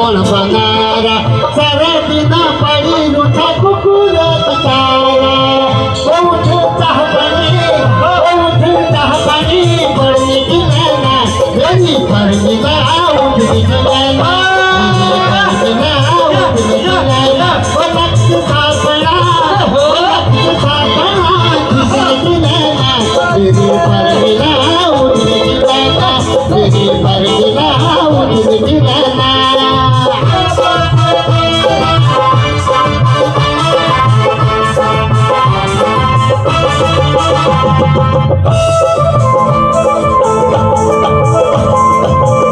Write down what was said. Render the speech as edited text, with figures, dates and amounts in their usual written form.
कोण बनारा सारा बिना पड़ी रूठा कुकुर बेचारा उठ चाह पानी बड़ी गिलाना मेरी पर गिला उठ गिलाना मेरी पर गिला उठ गिलाना मेरी पर गिला